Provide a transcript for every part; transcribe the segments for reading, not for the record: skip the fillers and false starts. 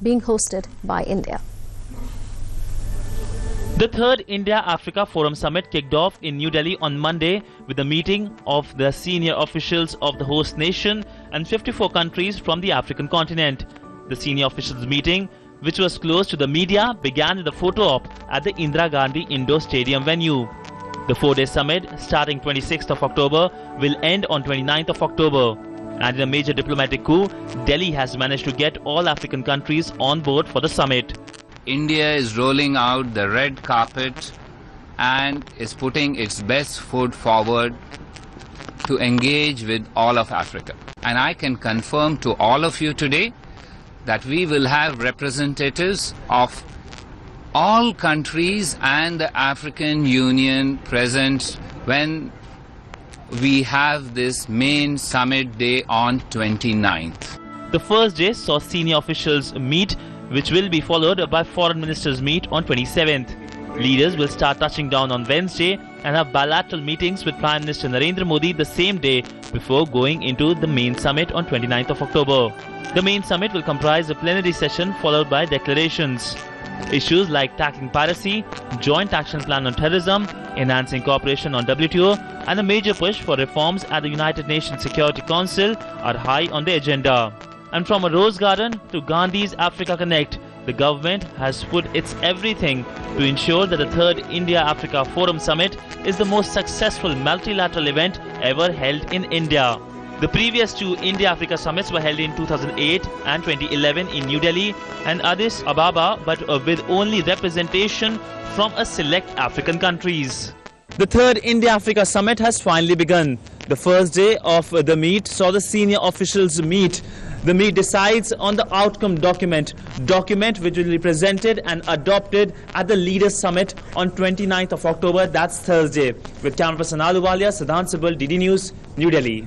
being hosted by India. The third India-Africa Forum Summit kicked off in New Delhi on Monday with a meeting of the senior officials of the host nation and 54 countries from the African continent. The senior officials meeting, which was closed to the media, began with a photo op at the Indira Gandhi Indoor Stadium venue. The four-day summit, starting 26th of October, will end on 29th of October. And in a major diplomatic coup, Delhi has managed to get all African countries on board for the summit. India is rolling out the red carpet and is putting its best foot forward to engage with all of Africa. And I can confirm to all of you today that we will have representatives of all countries and the African Union present when we have this main summit day on 29th. The first day saw senior officials meet, which will be followed by foreign ministers meet on 27th. Leaders will start touching down on Wednesday and have bilateral meetings with Prime Minister Narendra Modi the same day before going into the main summit on 29th of October. The main summit will comprise a plenary session followed by declarations. Issues like tackling piracy, joint action plan on terrorism, enhancing cooperation on WTO and a major push for reforms at the United Nations Security Council are high on the agenda. And from a rose garden to Gandhi's Africa Connect, the government has put its everything to ensure that the third India-Africa Forum Summit is the most successful multilateral event ever held in India. The previous two India-Africa summits were held in 2008 and 2011 in New Delhi and Addis Ababa, but with only representation from a select African countries. The third India-Africa summit has finally begun. The first day of the meet saw the senior officials meet. The meet decides on the outcome document which will be presented and adopted at the Leaders Summit on 29th of October, that's Thursday. With camera person Aluwalia, Siddhant Sibal, DD News, New Delhi.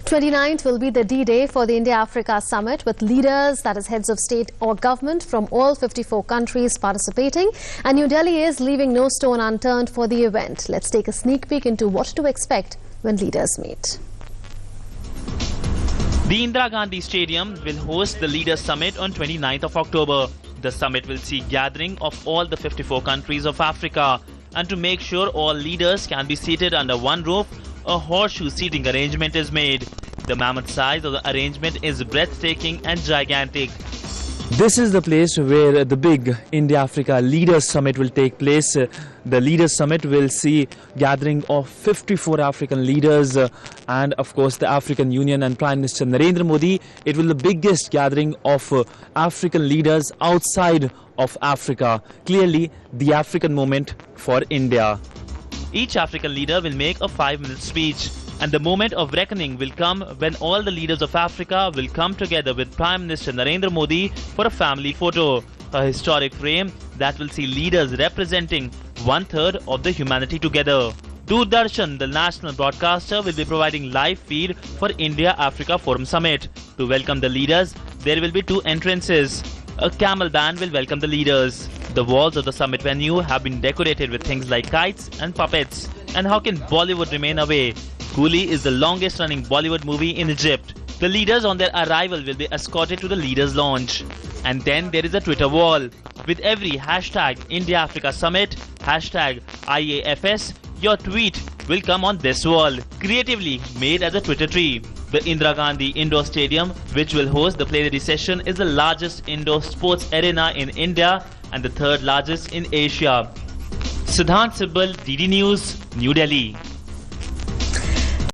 29th will be the D-Day for the India-Africa Summit, with leaders, that is heads of state or government from all 54 countries participating, and New Delhi is leaving no stone unturned for the event. Let's take a sneak peek into what to expect when leaders meet. The Indira Gandhi Stadium will host the Leaders Summit on 29th of October. The summit will see gathering of all the 54 countries of Africa, and to make sure all leaders can be seated under one roof, a horseshoe seating arrangement is made. The mammoth size of the arrangement is breathtaking and gigantic. This is the place where the big India-Africa Leaders Summit will take place. The Leaders Summit will see gathering of 54 African leaders and of course the African Union and Prime Minister Narendra Modi. It will be the biggest gathering of African leaders outside of Africa. Clearly the African moment for India. Each African leader will make a 5-minute speech. And the moment of reckoning will come when all the leaders of Africa will come together with Prime Minister Narendra Modi for a family photo. A historic frame that will see leaders representing 1/3 of the humanity together. Doordarshan, the national broadcaster, will be providing live feed for India-Africa Forum Summit. To welcome the leaders, there will be 2 entrances. A camel band will welcome the leaders. The walls of the summit venue have been decorated with things like kites and puppets. And how can Bollywood remain away? Coolie is the longest running Bollywood movie in Egypt. The leaders on their arrival will be escorted to the leaders' lounge. And then there is a Twitter wall. With every hashtag India-Africa Summit, hashtag IAFS, your tweet will come on this wall, creatively made as a Twitter tree. The Indira Gandhi Indoor Stadium, which will host the plenary session, is the largest indoor sports arena in India and the third largest in Asia. Siddhant Sibal, DD News, New Delhi.